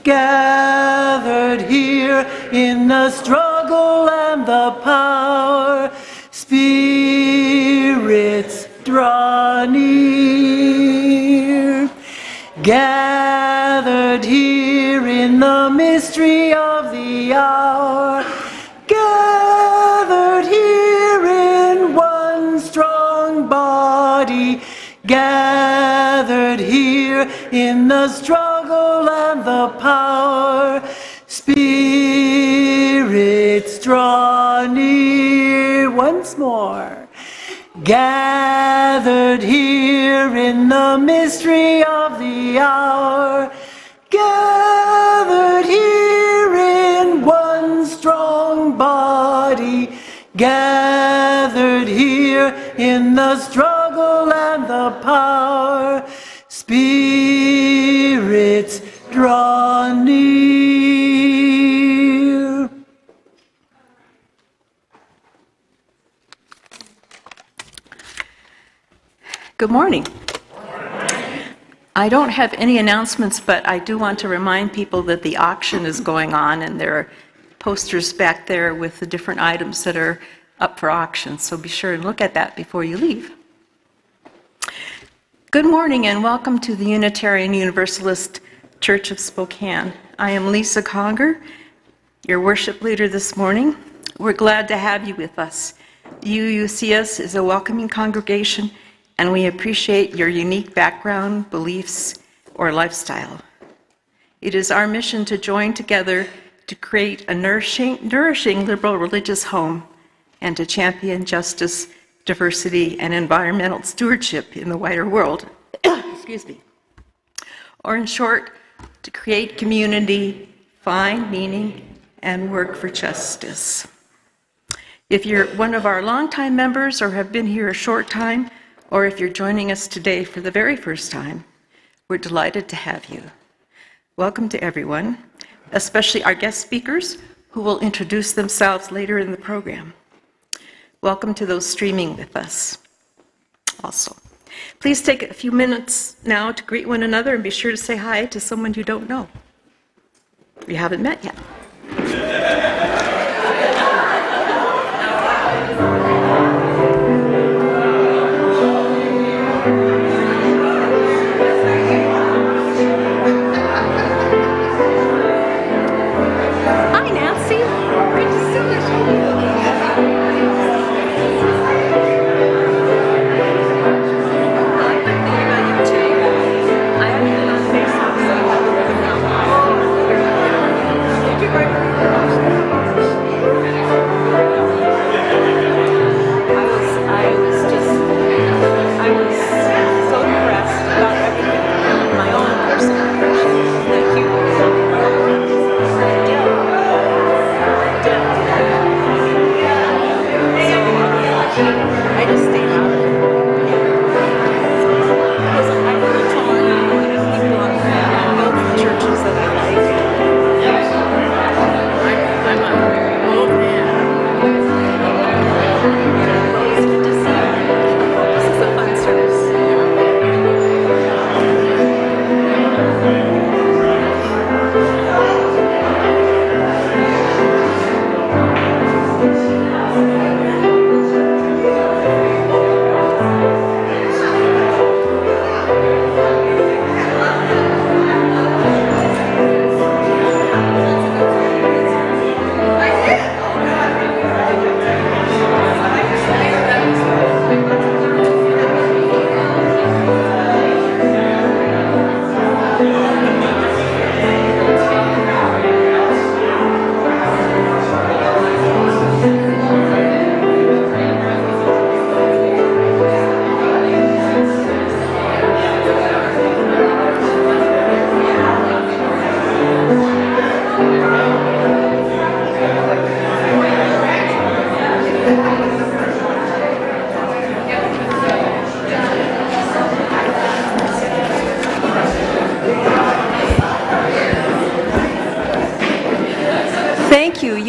gathered here in the struggle and the power. Spirits, draw near. Gathered here in the mystery of the hour. Gathered here in one strong body. Gathered here in the struggle and the power. Spirits, draw near. Once more. Gathered here in the mystery of the hour. Gathered here in one strong body. Gathered here in the struggle and the power. Spirits, draw near. Good morning. I don't have any announcements, but I do want to remind people that the auction is going on, and there are posters back there with the different items that are up for auction, so be sure and look at that before you leave. Good morning and welcome to the Unitarian Universalist Church of Spokane. I am Lisa Conger, your worship leader this morning. We're glad to have you with us. UUCS is a welcoming congregation, and we appreciate your unique background, beliefs, or lifestyle. It is our mission to join together to create a nourishing liberal religious home and to champion justice, diversity, and environmental stewardship in the wider world. Excuse me. Or in short, to create community, find meaning, and work for justice. If you're one of our longtime members or have been here a short time, or if you're joining us today for the very first time, we're delighted to have you. Welcome to everyone, especially our guest speakers who will introduce themselves later in the program. Welcome to those streaming with us also. Please take a few minutes now to greet one another and be sure to say hi to someone you don't know, you haven't met yet.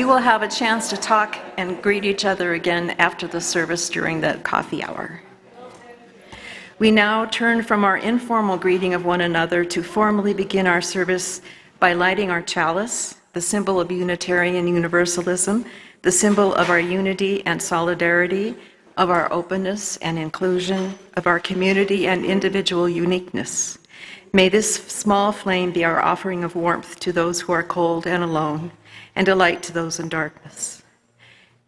We'll have a chance to talk and greet each other again after the service during the coffee hour. We now turn from our informal greeting of one another to formally begin our service by lighting our chalice, the symbol of Unitarian Universalism, the symbol of our unity and solidarity, of our openness and inclusion, of our community and individual uniqueness. May this small flame be our offering of warmth to those who are cold and alone, and a light to those in darkness.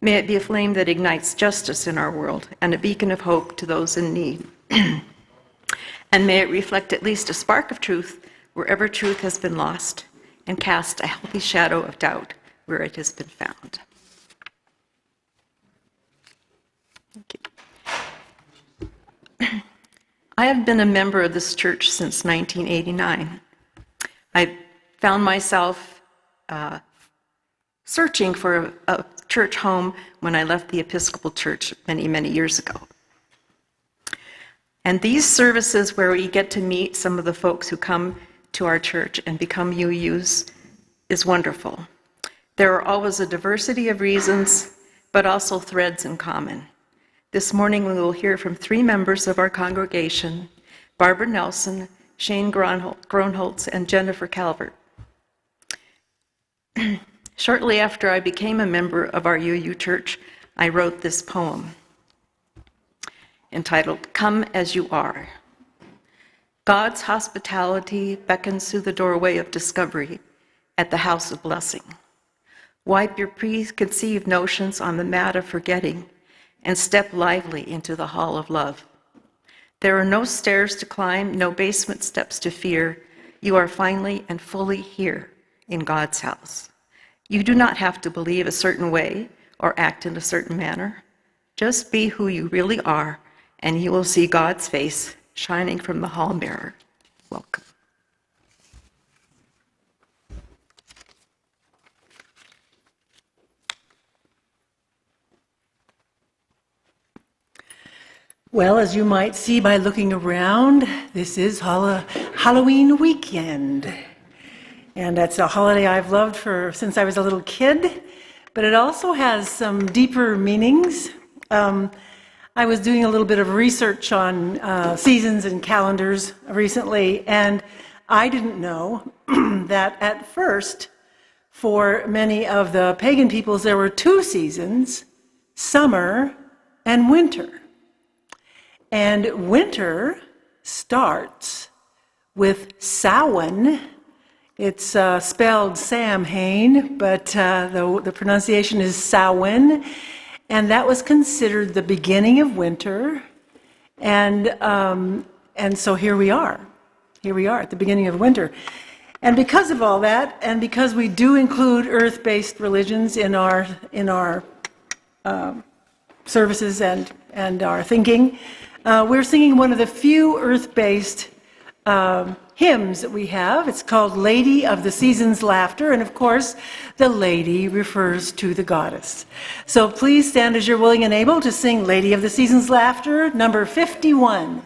May it be a flame that ignites justice in our world and a beacon of hope to those in need. And may it reflect at least a spark of truth wherever truth has been lost, and cast a healthy shadow of doubt where it has been found. Thank you. I have been a member of this church since 1989. I found myself searching for a church home when I left the Episcopal Church many, many years ago. And these services where we get to meet some of the folks who come to our church and become UUs is wonderful. There are always a diversity of reasons, but also threads in common. This morning we will hear from 3 members of our congregation, Barbara Nelson, Shane Gronholz, and Jennifer Calvert. Shortly after I became a member of our UU church, I wrote this poem entitled, "Come As You Are." God's hospitality beckons through the doorway of discovery at the house of blessing. Wipe your preconceived notions on the mat of forgetting and step lively into the hall of love. There are no stairs to climb, no basement steps to fear. You are finally and fully here in God's house. You do not have to believe a certain way or act in a certain manner. Just be who you really are, and you will see God's face shining from the hall mirror. Welcome. Well, as you might see by looking around, this is Halloween weekend. And that's a holiday I've loved since I was a little kid, but it also has some deeper meanings. I was doing a little bit of research on seasons and calendars recently, and I didn't know that at first, for many of the pagan peoples, there were 2 seasons, summer and winter. And winter starts with Samhain. It's spelled Samhain, but the pronunciation is Samhain. And that was considered the beginning of winter. And so here we are. Here we are at the beginning of winter. And because of all that, and because we do include earth-based religions in our services and our thinking, we're singing one of the few earth-based hymns that we have. It's called Lady of the Season's Laughter, and of course, the lady refers to the goddess. So please stand as you're willing and able to sing Lady of the Season's Laughter, number 51.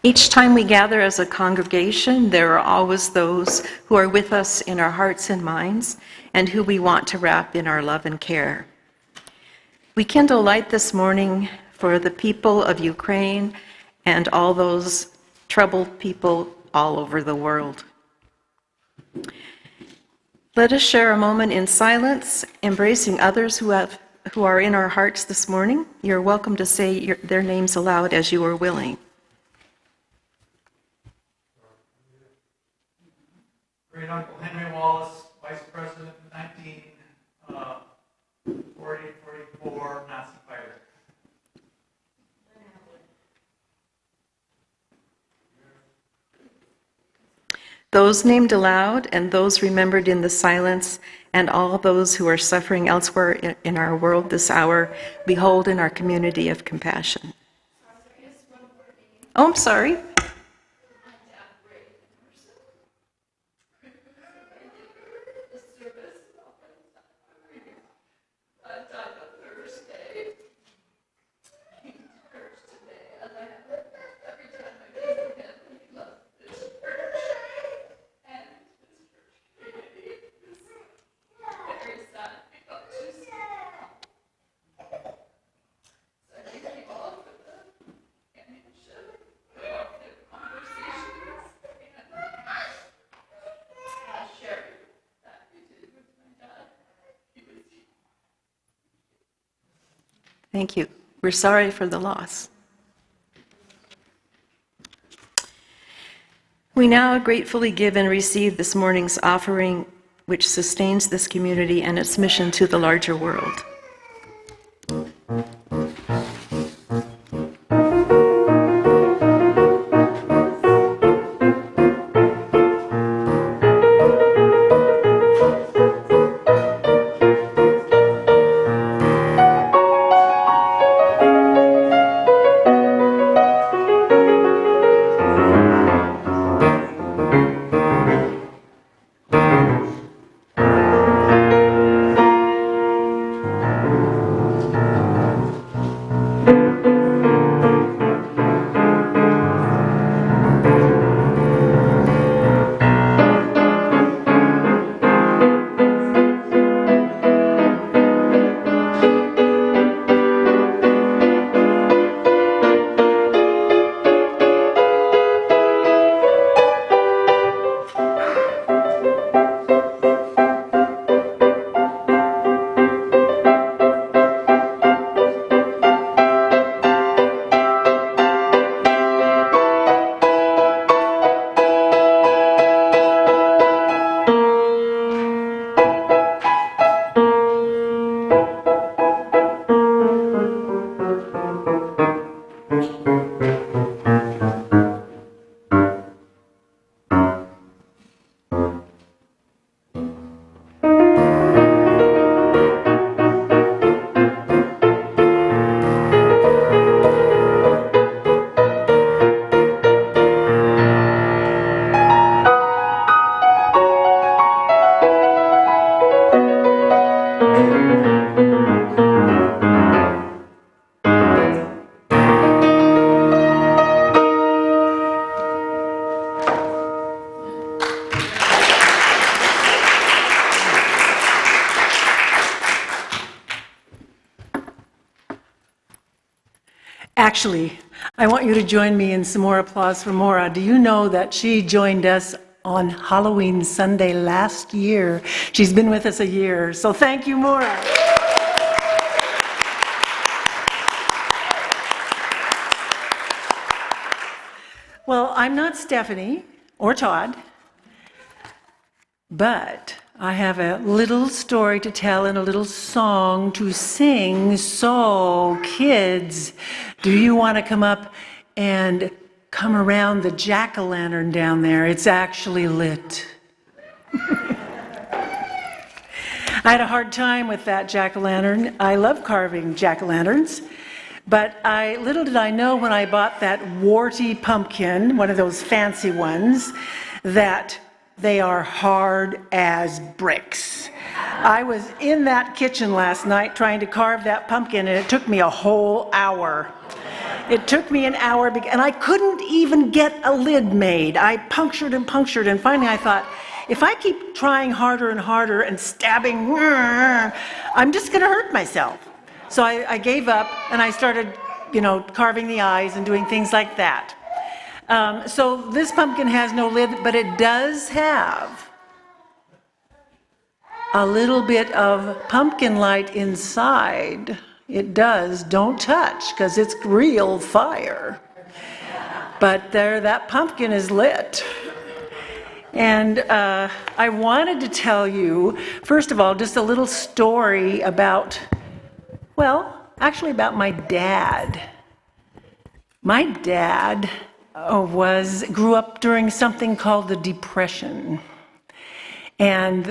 Each time we gather as a congregation, there are always those who are with us in our hearts and minds and who we want to wrap in our love and care. We kindle light this morning for the people of Ukraine and all those troubled people all over the world. Let us share a moment in silence, embracing others who are in our hearts this morning. You're welcome to say their names aloud as you are willing. Great Uncle Henry Wallace, Vice President in 1944, Nazi fighter. Those named aloud and those remembered in the silence, and all those who are suffering elsewhere in our world this hour, behold in our community of compassion. Oh, I'm sorry. Thank you. We're sorry for the loss. We now gratefully give and receive this morning's offering, which sustains this community and its mission to the larger world. Actually, I want you to join me in some more applause for Maura. Do you know that she joined us on Halloween Sunday last year? She's been with us a year, so thank you, Maura. Well, I'm not Stephanie or Todd, but I have a little story to tell and a little song to sing. So, kids, do you want to come up and come around the jack-o'-lantern down there? It's actually lit. I had a hard time with that jack-o'-lantern. I love carving jack-o'-lanterns, but little did I know when I bought that warty pumpkin, one of those fancy ones, that they are hard as bricks. I was in that kitchen last night trying to carve that pumpkin, and it took me a whole hour. It took me an hour, and I couldn't even get a lid made. I punctured, and finally I thought, if I keep trying harder and harder and stabbing, I'm just going to hurt myself. So I gave up, and I started, carving the eyes and doing things like that. So this pumpkin has no lid, but it does have a little bit of pumpkin light inside. It does. Don't touch, because it's real fire. But there, that pumpkin is lit. And I wanted to tell you, first of all, just a little story about, actually about my dad. My dad grew up during something called the Depression. And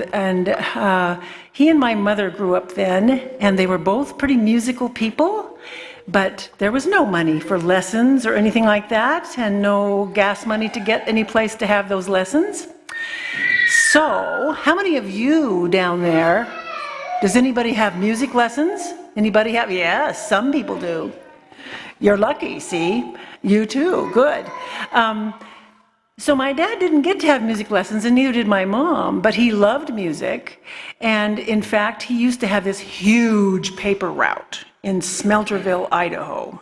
he and my mother grew up then, and they were both pretty musical people, but there was no money for lessons or anything like that, and no gas money to get any place to have those lessons. So, how many of you down there, does anybody have music lessons? Anybody have? Yes, some people do. You're lucky, see? You too, good. So my dad didn't get to have music lessons, and neither did my mom, but he loved music. And in fact, he used to have this huge paper route in Smelterville, Idaho.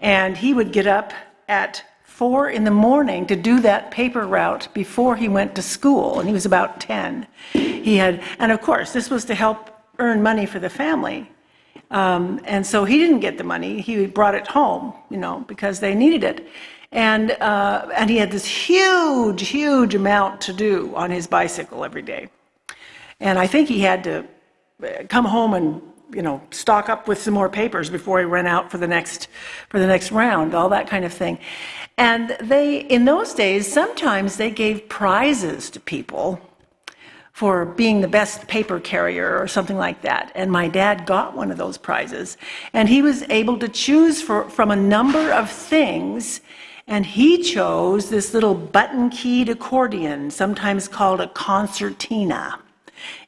And he would get up at 4 in the morning to do that paper route before he went to school, and he was about 10. And of course, this was to help earn money for the family. And so he didn't get the money. He brought it home, because they needed it. And he had this huge amount to do on his bicycle every day. And I think he had to come home and, stock up with some more papers before he went out for the next round, all that kind of thing. And in those days, sometimes they gave prizes to people for being the best paper carrier or something like that. And my dad got one of those prizes. And he was able to choose from a number of things. And he chose this little button-keyed accordion, sometimes called a concertina.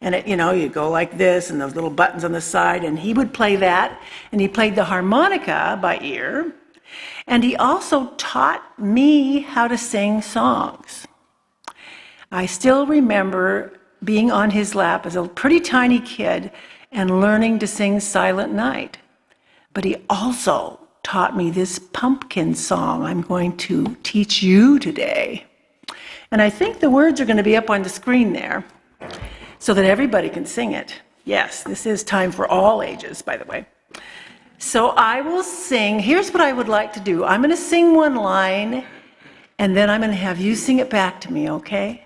And it, you go like this, and those little buttons on the side, and he would play that. And he played the harmonica by ear. And he also taught me how to sing songs. I still remember being on his lap as a pretty tiny kid and learning to sing Silent Night. But he also taught me this pumpkin song I'm going to teach you today. And I think the words are going to be up on the screen there so that everybody can sing it. Yes, this is time for all ages, by the way. So I will sing. Here's what I would like to do. I'm going to sing one line, and then I'm going to have you sing it back to me, okay?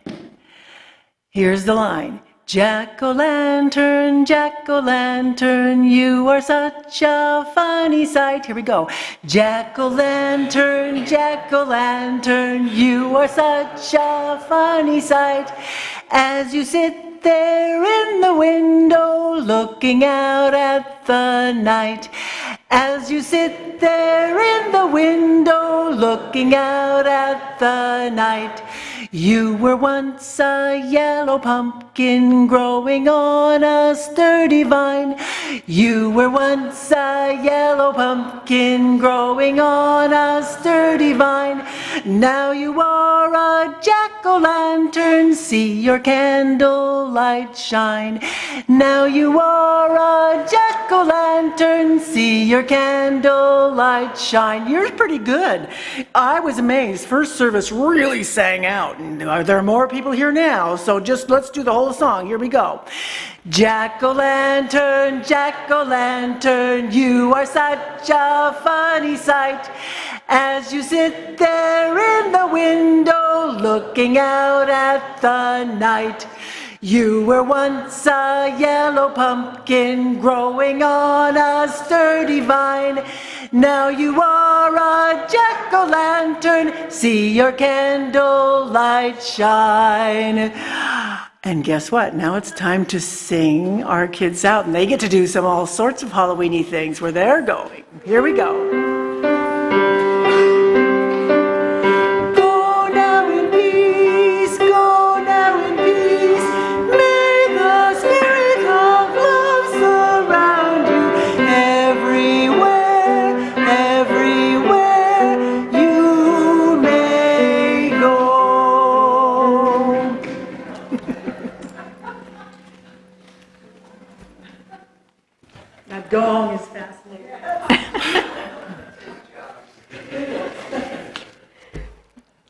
Here's the line. Jack-o'-lantern, jack-o'-lantern, you are such a funny sight. Here we go. Jack-o'-lantern, jack-o'-lantern, you are such a funny sight. As you sit there in the window looking out at the night. As you sit there in the window looking out at the night. You were once a yellow pumpkin growing on a sturdy vine. You were once a yellow pumpkin growing on a sturdy vine. Now you are a jack-o'-lantern, see your candlelight shine. Now you are a jack-o'-lantern, see your candlelight shine. You're pretty good. I was amazed. First service really sang out. There are more people here now, so just let's do the whole song. Here we go. Jack-o'-lantern, jack-o'-lantern, you are such a funny sight. As you sit there in the window looking out at the night. You were once a yellow pumpkin growing on a sturdy vine. Now you are a jack-o'-lantern, see your candlelight shine. And guess what? Now it's time to sing our kids out, and they get to do all sorts of Halloween-y things where they're going. Here we go. Everywhere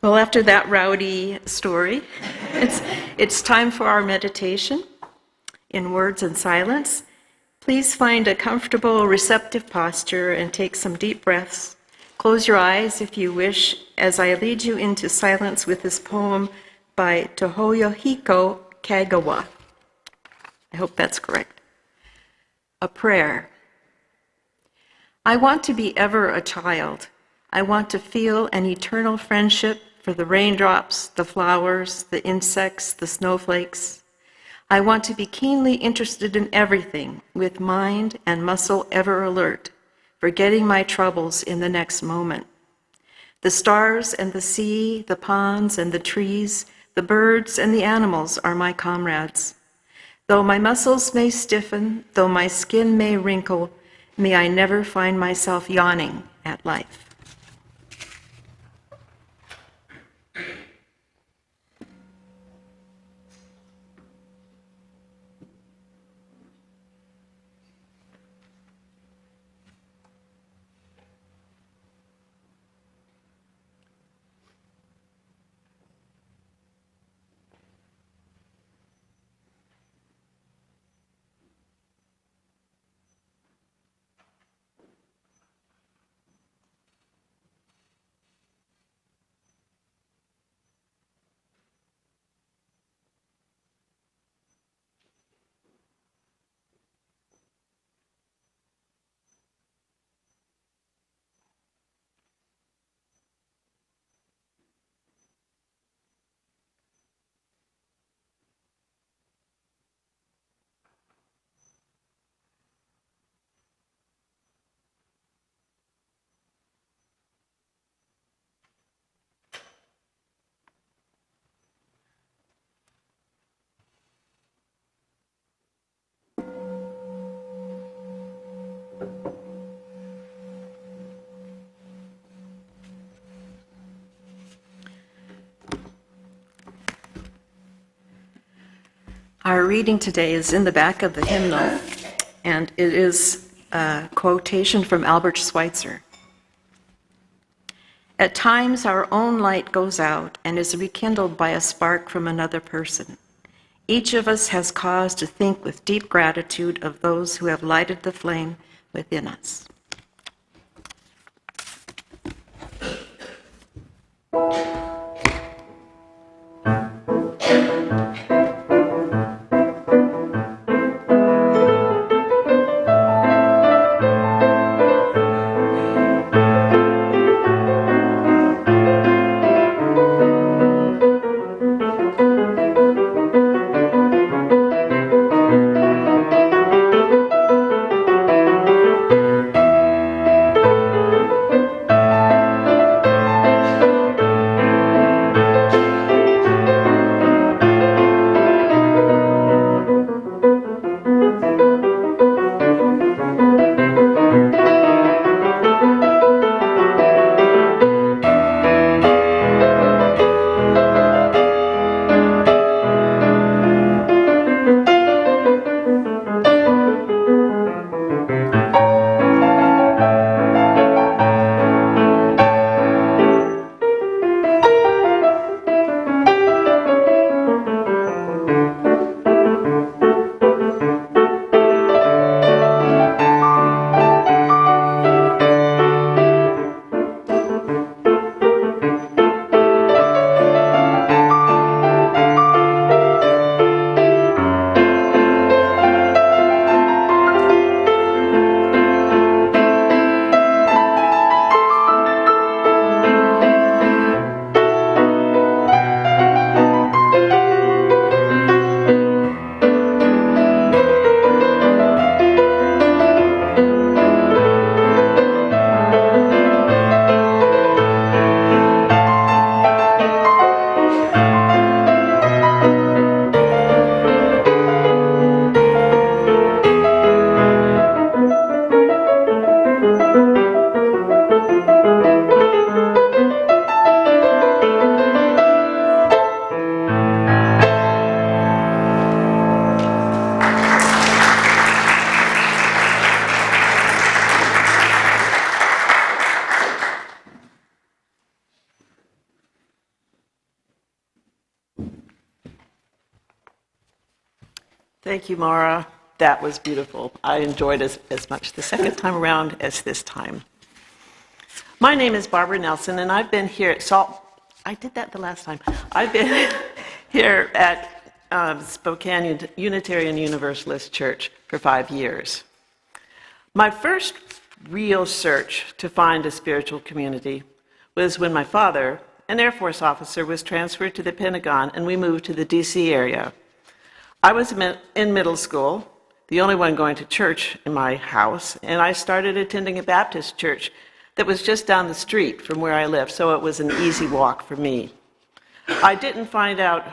Well, after that rowdy story, it's time for our meditation in words and silence. Please find a comfortable, receptive posture and take some deep breaths. Close your eyes if you wish as I lead you into silence with this poem by Tohoyohiko Kagawa. I hope that's correct. A prayer. I want to be ever a child. I want to feel an eternal friendship for the raindrops, the flowers, the insects, the snowflakes. I want to be keenly interested in everything, with mind and muscle ever alert, forgetting my troubles in the next moment. The stars and the sea, the ponds and the trees, the birds and the animals are my comrades. Though my muscles may stiffen, though my skin may wrinkle, may I never find myself yawning at life. Our reading today is in the back of the hymnal, and it is a quotation from Albert Schweitzer. At times, our own light goes out and is rekindled by a spark from another person. Each of us has cause to think with deep gratitude of those who have lighted the flame within us. Thank you, Mara. That was beautiful. I enjoyed it as much the second time around as this time. My name is Barbara Nelson, and I've been here at I did that the last time. I've been here at Spokane Unitarian Universalist Church for 5 years. My first real search to find a spiritual community was when my father, an Air Force officer, was transferred to the Pentagon and we moved to the D.C. area. I was in middle school, the only one going to church in my house, and I started attending a Baptist church that was just down the street from where I lived, so it was an easy walk for me. I didn't find out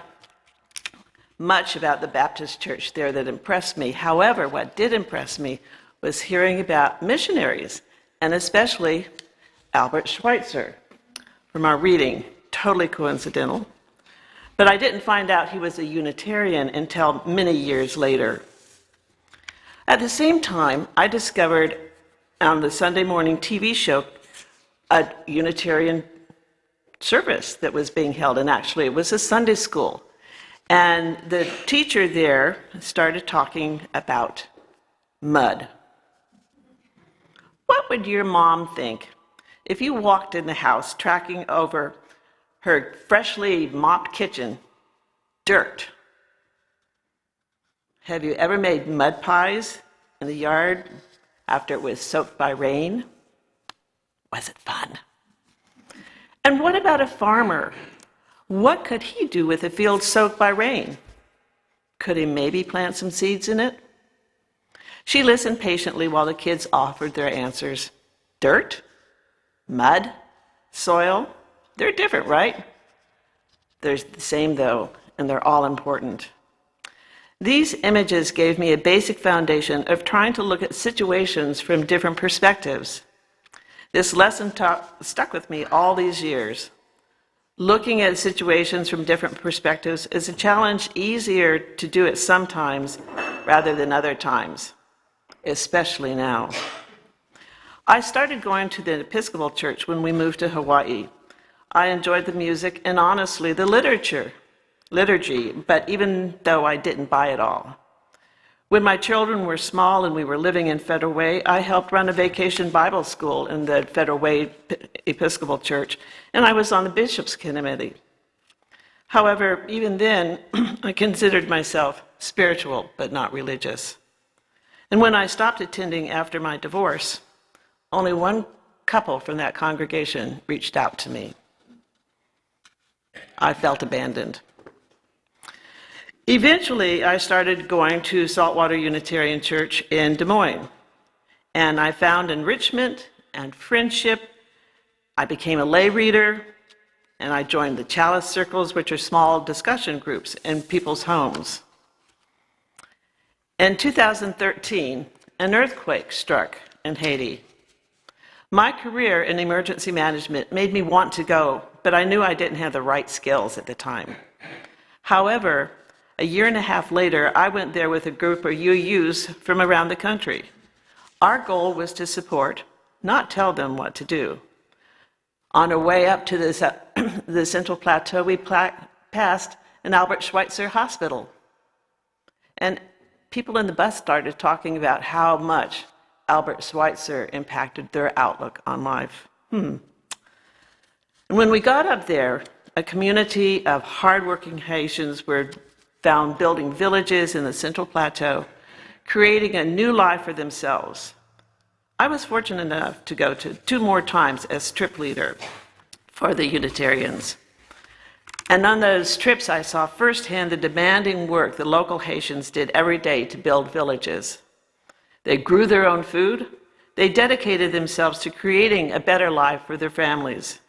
much about the Baptist church there that impressed me. However, what did impress me was hearing about missionaries, and especially Albert Schweitzer. From our reading, totally coincidental. But I didn't find out he was a Unitarian until many years later. At the same time, I discovered on the Sunday morning TV show a Unitarian service that was being held, and actually it was a Sunday school. And the teacher there started talking about mud. What would your mom think if you walked in the house tracking over her freshly mopped kitchen, dirt? Have you ever made mud pies in the yard after it was soaked by rain? Was it fun? And what about a farmer? What could he do with a field soaked by rain? Could he maybe plant some seeds in it? She listened patiently while the kids offered their answers. Dirt? Mud? Soil? They're different, right? They're the same, though, and they're all important. These images gave me a basic foundation of trying to look at situations from different perspectives. This lesson stuck with me all these years. Looking at situations from different perspectives is a challenge, easier to do it sometimes rather than other times, especially now. I started going to the Episcopal Church when we moved to Hawaii. I enjoyed the music and honestly the liturgy, but even though I didn't buy it all. When my children were small and we were living in Federal Way, I helped run a vacation Bible school in the Federal Way Episcopal Church, and I was on the Bishop's Committee. However, even then, I considered myself spiritual but not religious. And when I stopped attending after my divorce, only one couple from that congregation reached out to me. I felt abandoned. Eventually, I started going to Saltwater Unitarian Church in Des Moines, and I found enrichment and friendship. I became a lay reader, and I joined the chalice circles, which are small discussion groups in people's homes. In 2013, an earthquake struck in Haiti. My career in emergency management made me want to go, but I knew I didn't have the right skills at the time. However, a year and a half later, I went there with a group of UUs from around the country. Our goal was to support, not tell them what to do. On our way up to the Central Plateau, we passed an Albert Schweitzer hospital. And people in the bus started talking about how much Albert Schweitzer impacted their outlook on life. And when we got up there, a community of hardworking Haitians were found building villages in the Central Plateau, creating a new life for themselves. I was fortunate enough to go to 2 more times as trip leader for the Unitarians. And on those trips, I saw firsthand the demanding work the local Haitians did every day to build villages. They grew their own food. They dedicated themselves to creating a better life for their families.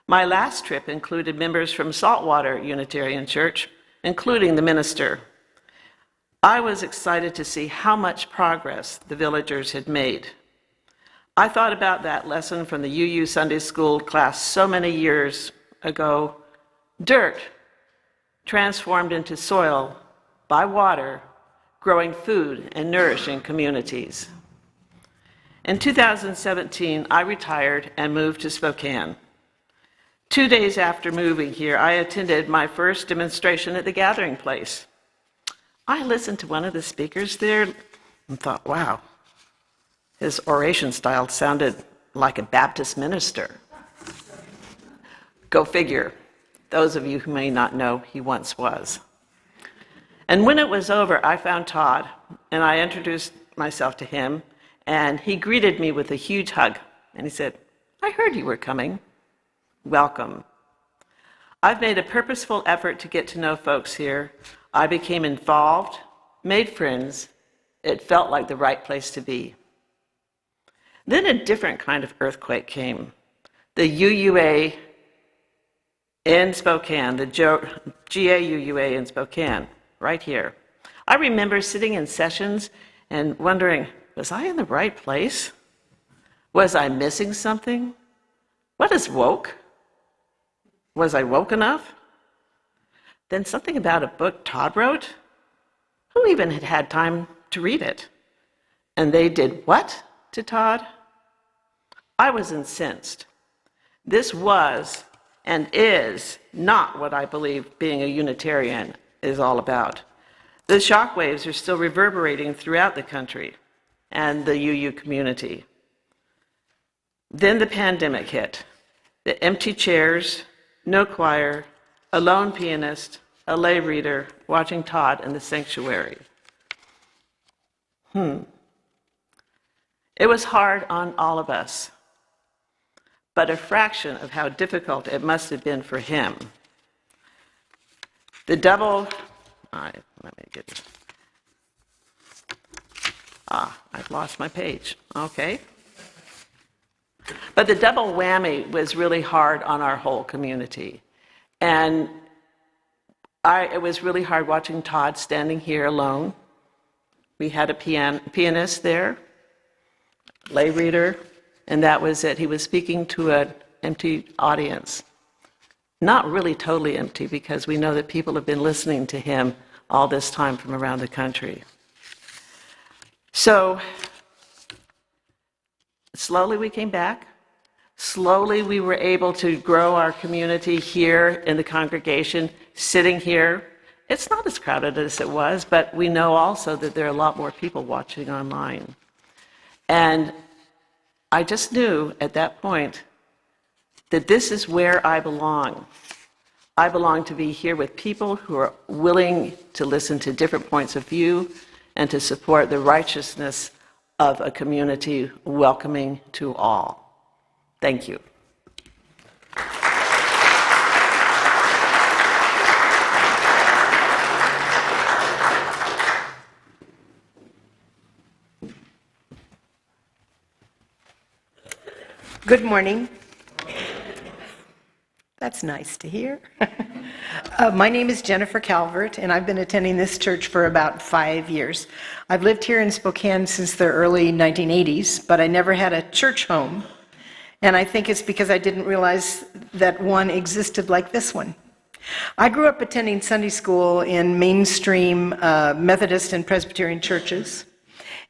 My last trip included members from Saltwater Unitarian Church, including the minister. I was excited to see how much progress the villagers had made. I thought about that lesson from the UU Sunday School class so many years ago. Dirt transformed into soil by water, growing food and nourishing communities. In 2017, I retired and moved to Spokane. 2 days after moving here, I attended my first demonstration at the Gathering Place. I listened to one of the speakers there and thought, wow, his oration style sounded like a Baptist minister. Go figure. Those of you who may not know, he once was. And when it was over, I found Todd, and I introduced myself to him, and he greeted me with a huge hug. And he said, I heard you were coming. Welcome. I've made a purposeful effort to get to know folks here. I became involved, made friends. It felt like the right place to be. Then a different kind of earthquake came. The UUA in Spokane, the GAUUA in Spokane, right here. I remember sitting in sessions and wondering, was I in the right place? Was I missing something? What is woke? Was I woke enough? Then something about a book Todd wrote. Who even had had time to read it? And they did what to Todd? I was incensed. This was and is not what I believe being a Unitarian is all about. The shockwaves are still reverberating throughout the country and the UU community. Then the pandemic hit. The empty chairs, no choir, a lone pianist, a lay reader watching Todd in the sanctuary. It was hard on all of us, but a fraction of how difficult it must have been for him. The double, let me get it. I've lost my page, okay. But the double whammy was really hard on our whole community. And it was really hard watching Todd standing here alone. We had a pianist there, lay reader, and that was it. He was speaking to an empty audience. Not really totally empty, because we know that people have been listening to him all this time from around the country. So, slowly we came back. Slowly we were able to grow our community here in the congregation, sitting here. It's not as crowded as it was, but we know also that there are a lot more people watching online. And I just knew at that point that this is where I belong. I belong to be here with people who are willing to listen to different points of view and to support the righteousness of a community welcoming to all. Thank you. Good morning. That's nice to hear. My name is Jennifer Calvert, and I've been attending this church for about 5 years. I've lived here in Spokane since the early 1980s, but I never had a church home. And I think it's because I didn't realize that one existed like this one. I grew up attending Sunday school in mainstream Methodist and Presbyterian churches.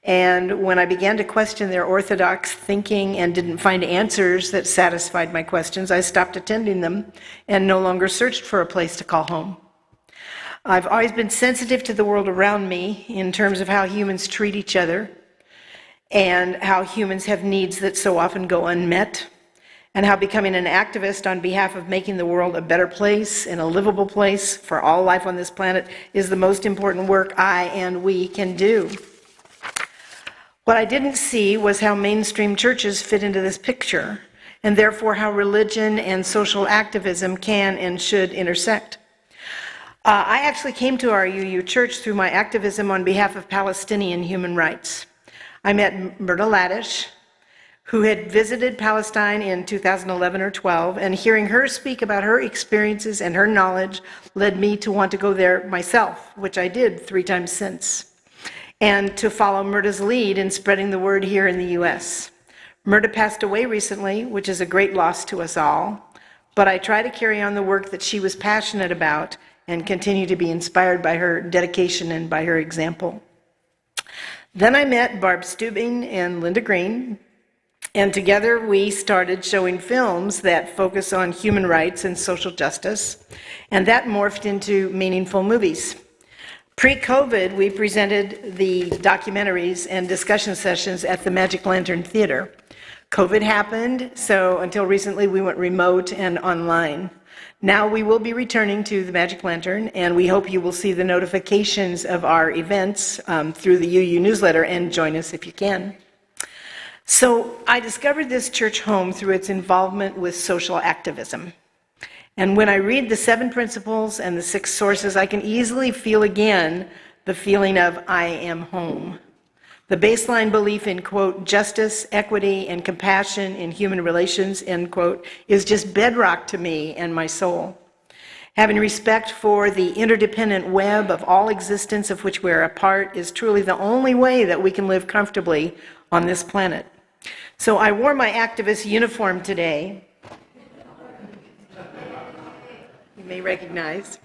And when I began to question their orthodox thinking and didn't find answers that satisfied my questions, I stopped attending them and no longer searched for a place to call home. I've always been sensitive to the world around me in terms of how humans treat each other and how humans have needs that so often go unmet, and how becoming an activist on behalf of making the world a better place and a livable place for all life on this planet is the most important work I and we can do. What I didn't see was how mainstream churches fit into this picture, and therefore how religion and social activism can and should intersect. I actually came to our UU church through my activism on behalf of Palestinian human rights. I met Myrta Laddish, who had visited Palestine in 2011 or 12, and hearing her speak about her experiences and her knowledge led me to want to go there myself, which I did 3 times since, and to follow Myrta's lead in spreading the word here in the U.S. Myrta passed away recently, which is a great loss to us all, but I try to carry on the work that she was passionate about and continue to be inspired by her dedication and by her example. Then I met Barb Steubing and Linda Green, and together we started showing films that focus on human rights and social justice, and that morphed into meaningful movies. Pre-COVID, we presented the documentaries and discussion sessions at the Magic Lantern Theater. COVID happened, so until recently we went remote and online. Now we will be returning to the Magic Lantern, and we hope you will see the notifications of our events through the UU newsletter and join us if you can. So I discovered this church home through its involvement with social activism. And when I read the 7 principles and the 6 sources, I can easily feel again the feeling of I am home. The baseline belief in, quote, justice, equity, and compassion in human relations, end quote, is just bedrock to me and my soul. Having respect for the interdependent web of all existence of which we are a part is truly the only way that we can live comfortably on this planet. So I wore my activist uniform today. You may recognize.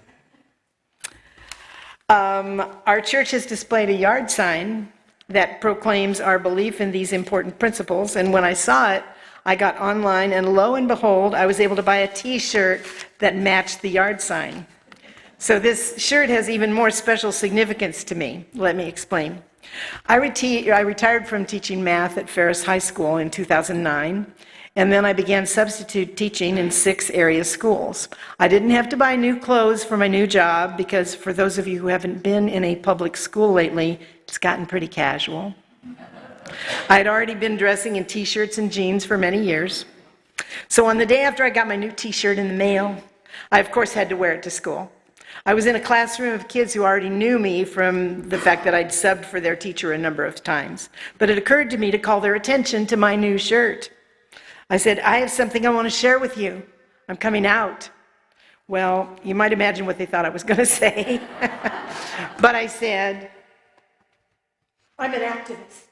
Our church has displayed a yard sign that proclaims our belief in these important principles, and when I saw it, I got online, and lo and behold, I was able to buy a t-shirt that matched the yard sign. So this shirt has even more special significance to me. Let me explain. I retired from teaching math at Ferris High School in 2009, and then I began substitute teaching in 6 area schools. I didn't have to buy new clothes for my new job because, for those of you who haven't been in a public school lately, it's gotten pretty casual. I had already been dressing in t-shirts and jeans for many years. So on the day after I got my new t-shirt in the mail, I of course had to wear it to school. I was in a classroom of kids who already knew me from the fact that I'd subbed for their teacher a number of times. But it occurred to me to call their attention to my new shirt. I said, I have something I want to share with you. I'm coming out. Well, you might imagine what they thought I was going to say. But I said, I'm an activist.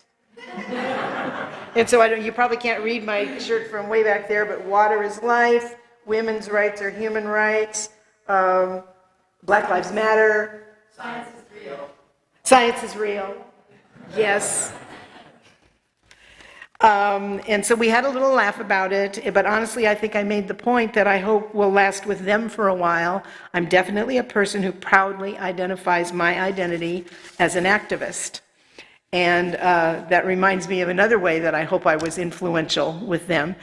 And so you probably can't read my shirt from way back there, but water is life, women's rights are human rights, Black Lives Matter. Science is real. Science is real. Yes. And so we had a little laugh about it, but honestly, I think I made the point that I hope will last with them for a while. I'm definitely a person who proudly identifies my identity as an activist. And that reminds me of another way that I hope I was influential with them.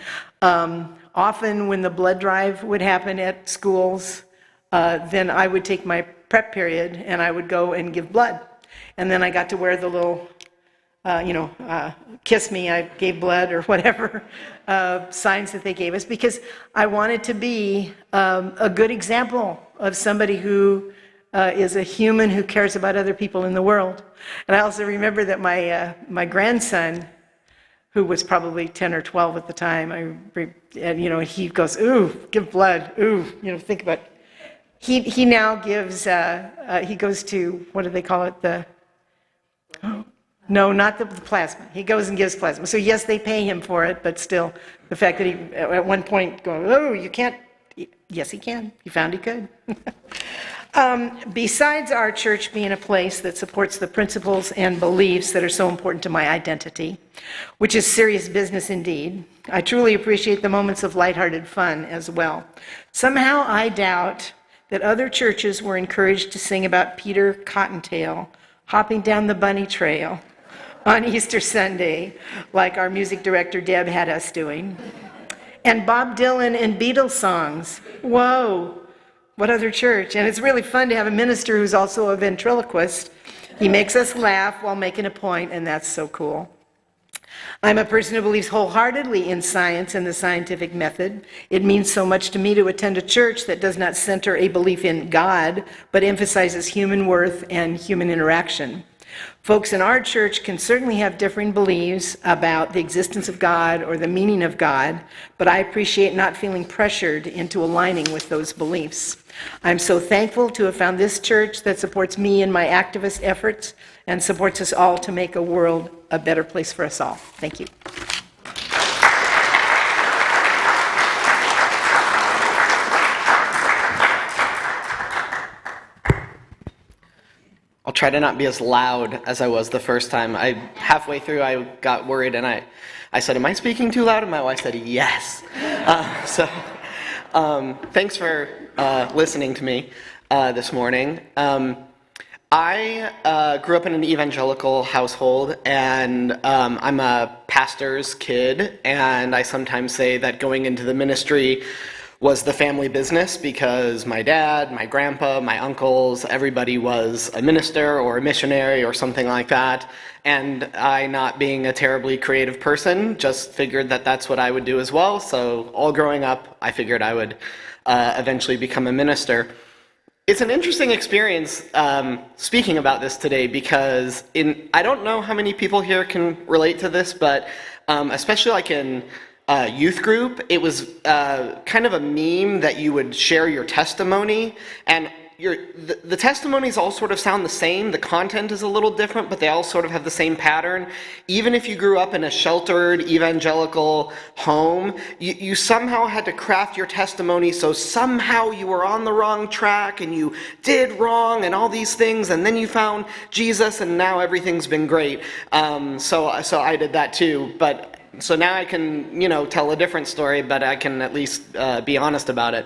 Often when the blood drive would happen at schools, then I would take my prep period and I would go and give blood. And then I got to wear the little, kiss me, I gave blood or whatever, signs that they gave us, because I wanted to be a good example of somebody who is a human who cares about other people in the world. And I also remember that my grandson, who was probably 10 or 12 at the time, he goes, ooh, give blood, ooh, think about it. He now gives, he goes to, what do they call it, no, not the plasma. He goes and gives plasma. So yes, they pay him for it, but still, the fact that he, at one point, going, oh, you can't, yes, he can. He found he could. Besides our church being a place that supports the principles and beliefs that are so important to my identity, which is serious business indeed, I truly appreciate the moments of lighthearted fun as well. Somehow I doubt that other churches were encouraged to sing about Peter Cottontail hopping down the bunny trail on Easter Sunday, like our music director Deb had us doing. And Bob Dylan and Beatles songs. Whoa, what other church? And it's really fun to have a minister who's also a ventriloquist. He makes us laugh while making a point, and that's so cool. I'm a person who believes wholeheartedly in science and the scientific method. It means so much to me to attend a church that does not center a belief in God, but emphasizes human worth and human interaction. Folks in our church can certainly have differing beliefs about the existence of God or the meaning of God, but I appreciate not feeling pressured into aligning with those beliefs. I'm so thankful to have found this church that supports me in my activist efforts and supports us all to make a world a better place for us all. Thank you. I'll try to not be as loud as I was the first time. Halfway through, I got worried, and I said, am I speaking too loud? And my wife said, yes. Thanks for listening to me this morning. I grew up in an evangelical household, and I'm a pastor's kid, and I sometimes say that going into the ministry was the family business because my dad, my grandpa, my uncles, everybody was a minister or a missionary or something like that. And I, not being a terribly creative person, just figured that that's what I would do as well. So all growing up, I figured I would eventually become a minister. It's an interesting experience speaking about this today because I don't know how many people here can relate to this, but especially like in youth group, it was kind of a meme that you would share your testimony, and the testimonies all sort of sound the same. The content is a little different, but they all sort of have the same pattern. Even if you grew up in a sheltered evangelical home, you somehow had to craft your testimony so somehow you were on the wrong track and you did wrong and all these things, and then you found Jesus and now everything's been great. So I did that too, but so now I can, tell a different story, but I can at least be honest about it.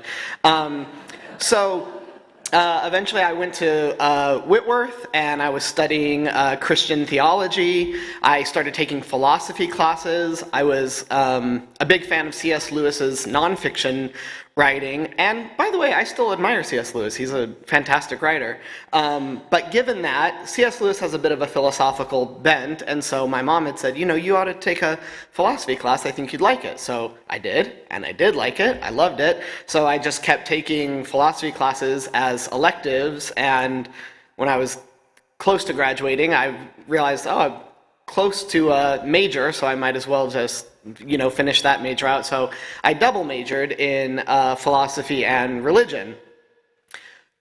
Eventually I went to Whitworth, and I was studying Christian theology. I started taking philosophy classes. I was a big fan of C.S. Lewis's nonfiction writing, and by the way, I still admire C.S. Lewis. He's a fantastic writer. But given that, C.S. Lewis has a bit of a philosophical bent, and so my mom had said, you ought to take a philosophy class. I think you'd like it. So I did, and I did like it. I loved it. So I just kept taking philosophy classes as electives, and when I was close to graduating, I realized, I'm close to a major, so I might as well just finish that major out. So I double majored in philosophy and religion.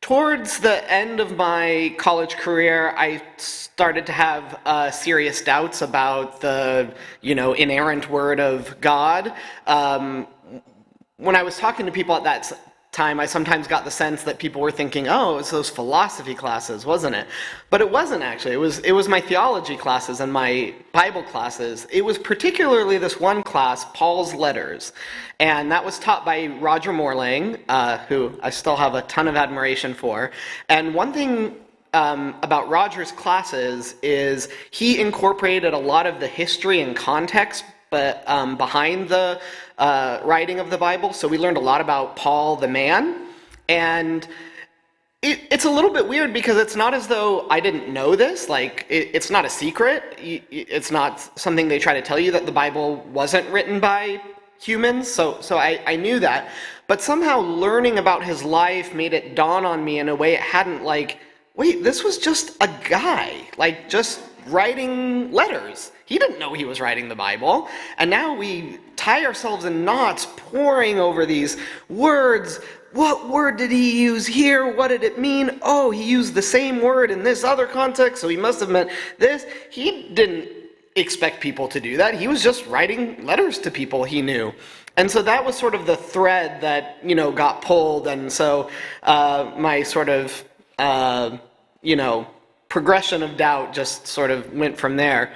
Towards the end of my college career, I started to have serious doubts about the, inerrant word of God. When I was talking to people at that time, I sometimes got the sense that people were thinking, oh, it's those philosophy classes, wasn't it? But it wasn't actually. It was my theology classes and my Bible classes. It was particularly this one class, Paul's Letters. And that was taught by Roger Morlang, who I still have a ton of admiration for. And one thing about Roger's classes is he incorporated a lot of the history and context behind the writing of the Bible. So we learned a lot about Paul the man, and it's a little bit weird because it's not as though I didn't know this. Like, it's not a secret. It's not something they try to tell you that the Bible wasn't written by humans. So I knew that, but somehow learning about his life made it dawn on me in a way it hadn't. Like, wait, this was just a guy, like, just writing letters. He didn't know he was writing the Bible, and now we tie ourselves in knots poring over these words. What word did he use here? What did it mean? Oh, he used the same word in this other context, so he must have meant this. He didn't expect people to do that. He was just writing letters to people he knew. And so that was sort of the thread that, got pulled, and so my sort of, progression of doubt just sort of went from there.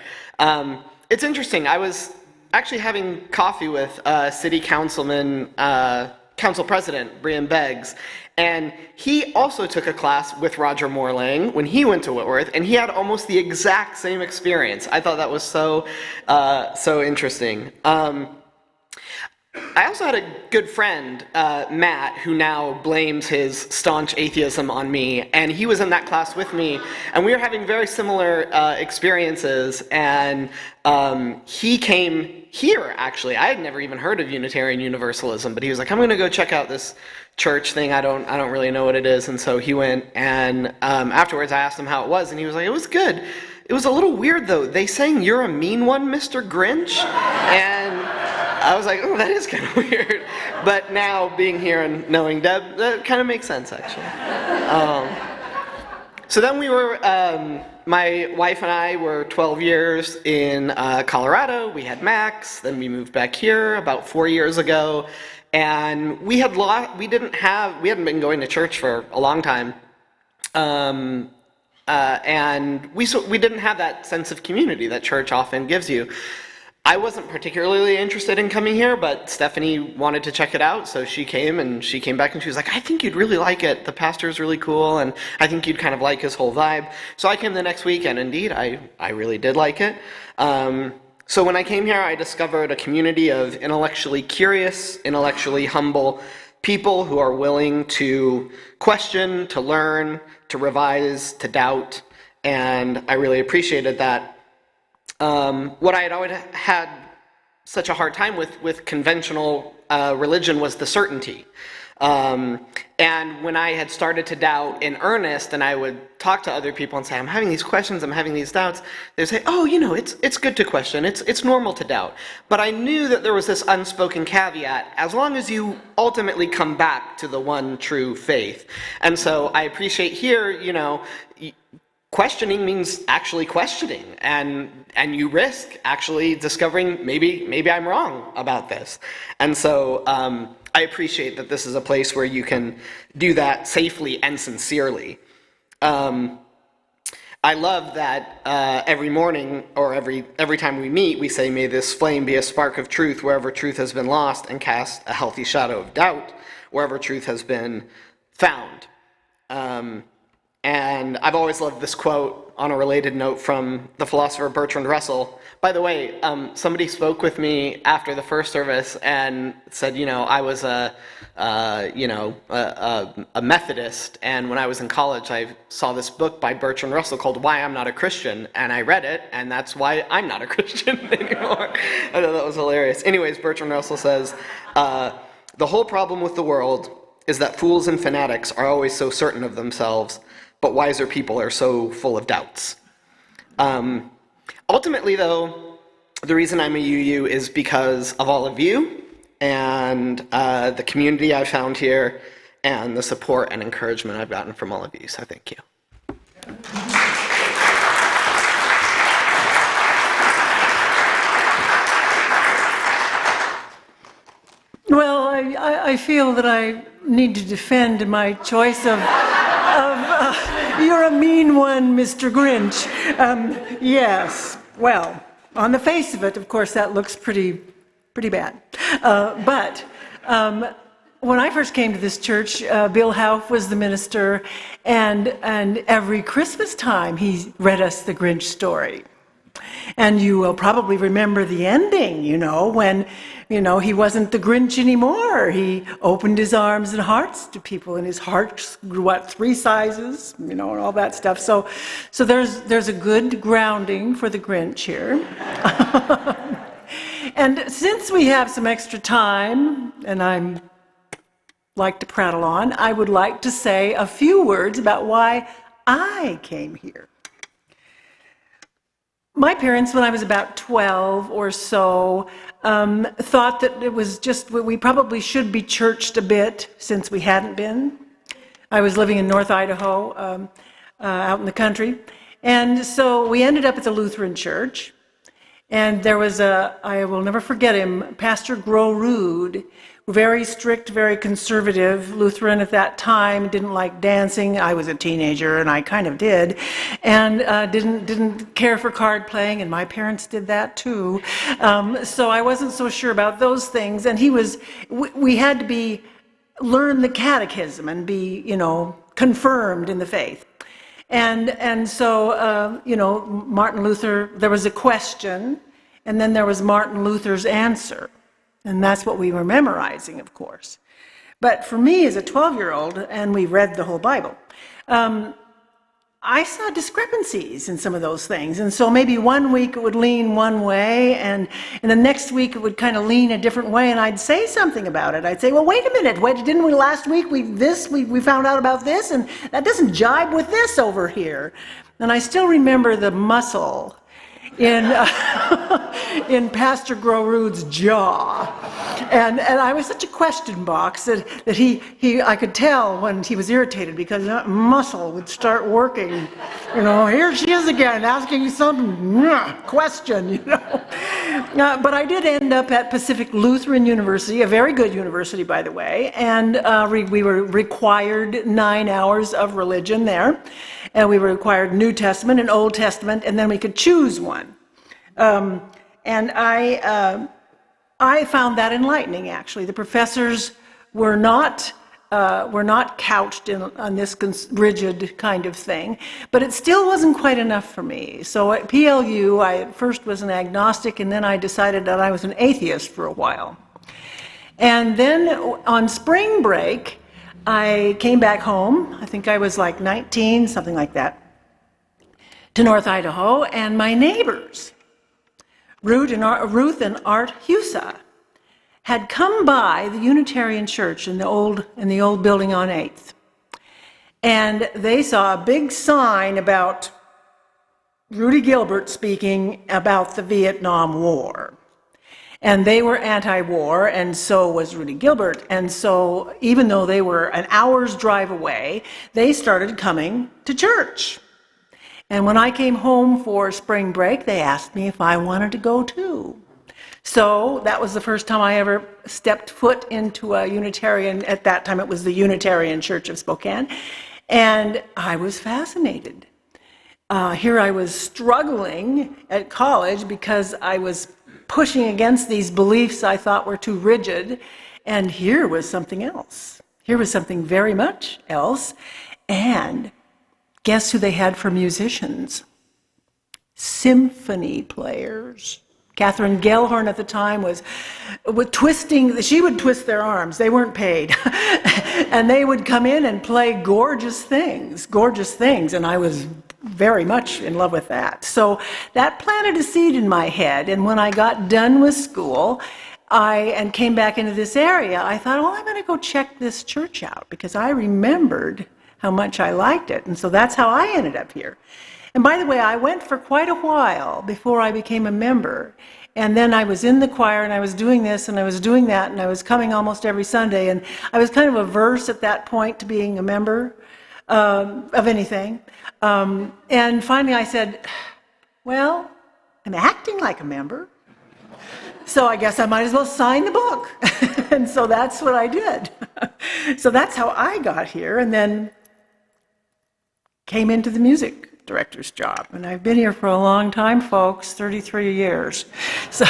It's interesting. I was actually having coffee with City Councilman, Council President Brian Beggs, and he also took a class with Roger Morlang when he went to Whitworth, and he had almost the exact same experience. I thought that was so interesting. I also had a good friend, Matt, who now blames his staunch atheism on me, and he was in that class with me, and we were having very similar experiences, and he came here, actually. I had never even heard of Unitarian Universalism, but he was like, I'm going to go check out this church thing. I don't really know what it is, and so he went, and afterwards I asked him how it was, and he was like, it was good. It was a little weird, though. They sang, "You're a mean one, Mr. Grinch," and I was like, oh, that is kind of weird. But now, being here and knowing Deb, that kind of makes sense, actually. So then we were, my wife and I were 12 years in Colorado. We had Max. Then we moved back here about 4 years ago. And we hadn't been going to church for a long time. And we didn't have that sense of community that church often gives you. I wasn't particularly interested in coming here, but Stephanie wanted to check it out, so she came, and she came back and she was like, I think you'd really like it. The pastor's really cool, and I think you'd kind of like his whole vibe. So I came the next week, and indeed, I really did like it. So when I came here, I discovered a community of intellectually curious, intellectually humble people who are willing to question, to learn, to revise, to doubt, and I really appreciated that. What I had always had such a hard time with conventional religion was the certainty. And when I had started to doubt in earnest, and I would talk to other people and say, I'm having these questions, I'm having these doubts, they'd say, oh, you know, it's good to question, it's normal to doubt. But I knew that there was this unspoken caveat, as long as you ultimately come back to the one true faith. And so I appreciate here, you know, questioning means actually questioning, and you risk actually discovering maybe I'm wrong about this. And so I appreciate that this is a place where you can do that safely and sincerely. I love that every morning or every time we meet, we say, may this flame be a spark of truth wherever truth has been lost, and cast a healthy shadow of doubt wherever truth has been found. And I've always loved this quote on a related note from the philosopher Bertrand Russell. By the way, somebody spoke with me after the first service and said, you know, I was a Methodist, and when I was in college, I saw this book by Bertrand Russell called Why I'm Not a Christian, and I read it, and that's why I'm not a Christian anymore. I thought that was hilarious. Anyways, Bertrand Russell says, the whole problem with the world is that fools and fanatics are always so certain of themselves, but wiser people are so full of doubts. Ultimately, though, the reason I'm a UU is because of all of you, and the community I've found here, and the support and encouragement I've gotten from all of you, so thank you. Well, I feel that I need to defend my choice of you're a mean one, Mr. Grinch. Yes, well, on the face of it, of course, that looks pretty bad. But when I first came to this church, Bill Hauff was the minister, and every Christmas time he read us the Grinch story. And you will probably remember the ending, you know, when, you know, he wasn't the Grinch anymore. He opened his arms and hearts to people, and his hearts grew, 3 sizes, you know, and all that stuff. So there's a good grounding for the Grinch here. And since we have some extra time, and I'm like to prattle on, I would like to say a few words about why I came here. My parents, when I was about 12 or so, thought that it was just, we probably should be churched a bit since we hadn't been. I was living in North Idaho, out in the country. And so we ended up at the Lutheran church. And there was I will never forget him, Pastor Gronholz, very strict, very conservative Lutheran at that time, didn't like dancing. I was a teenager, and I kind of did, and didn't care for card playing, and my parents did that too. So I wasn't so sure about those things, and we had to learn the catechism and be, you know, confirmed in the faith. And so, you know, Martin Luther, there was a question, and then there was Martin Luther's answer. And that's what we were memorizing, of course. But for me, as a 12-year-old, and we read the whole Bible, I saw discrepancies in some of those things. And so maybe one week it would lean one way, and the next week it would kind of lean a different way, and I'd say something about it. I'd say, well, wait a minute, didn't we last week, we found out about this, and that doesn't jibe with this over here. And I still remember the muscle in Pastor Gronholz's jaw. And I was such a question box that I could tell when he was irritated, because that muscle would start working. You know, here she is again, asking some question, you know. But I did end up at Pacific Lutheran University, a very good university, by the way, and we were required 9 hours of religion there. And we were required New Testament and Old Testament, and then we could choose one. And I found that enlightening, actually. The professors were not couched on this rigid kind of thing, but it still wasn't quite enough for me. So at PLU, I at first was an agnostic, and then I decided that I was an atheist for a while. And then on spring break, I came back home. I think I was like 19, something like that, to North Idaho, and my neighbors, Ruth and Art Husa, had come by the Unitarian Church in the old building on 8th. And they saw a big sign about Rudy Gilbert speaking about the Vietnam War. And they were anti-war, and so was Rudy Gilbert. And so even though they were an hour's drive away, they started coming to church. And when I came home for spring break, they asked me if I wanted to go too. So that was the first time I ever stepped foot into a Unitarian. At that time, it was the Unitarian Church of Spokane. And I was fascinated. Here I was struggling at college because I was pushing against these beliefs I thought were too rigid. And here was something else. Here was something very much else. And guess who they had for musicians? Symphony players. Catherine Gellhorn at the time was twisting, she would twist their arms, they weren't paid. And they would come in and play gorgeous things, and I was very much in love with that. So that planted a seed in my head, and when I got done with school, and came back into this area, I thought, well, I'm going to go check this church out, because I remembered how much I liked it, and so that's how I ended up here. And by the way, I went for quite a while before I became a member. And then I was in the choir, and I was doing this, and I was doing that, and I was coming almost every Sunday. And I was kind of averse at that point to being a member of anything. And finally I said, well, I'm acting like a member, so I guess I might as well sign the book. And so that's what I did. So that's how I got here, and then came into the music director's job. And I've been here for a long time, folks, 33 years. So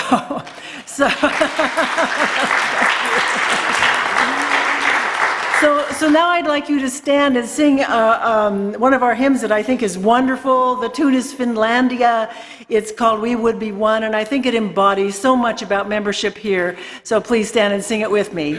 now I'd like you to stand and sing one of our hymns that I think is wonderful. The tune is Finlandia. It's called We Would Be One, and I think it embodies so much about membership here. So please stand and sing it with me.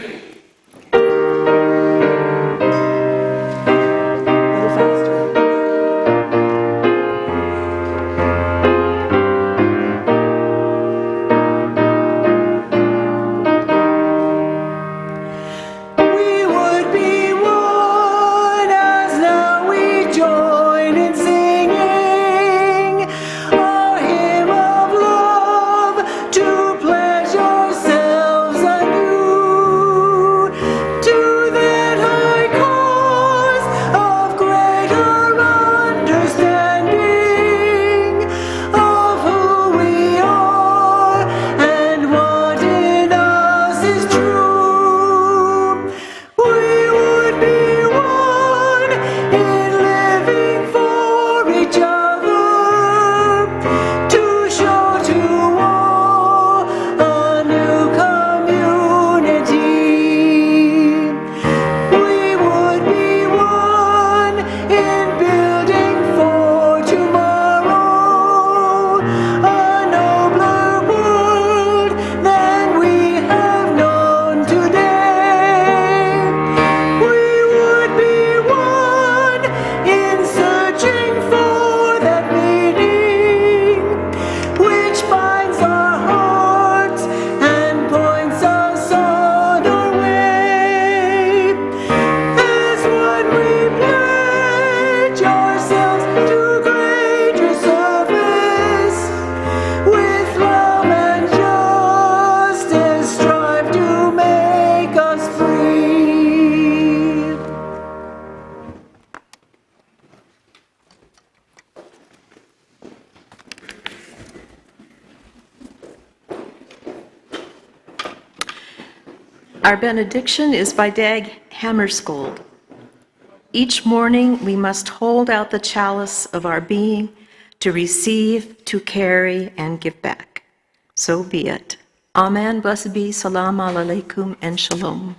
Our benediction is by Dag Hammarskjöld. Each morning we must hold out the chalice of our being to receive, to carry, and give back. So be it. Amen. Blessed be. Salam alaikum and shalom.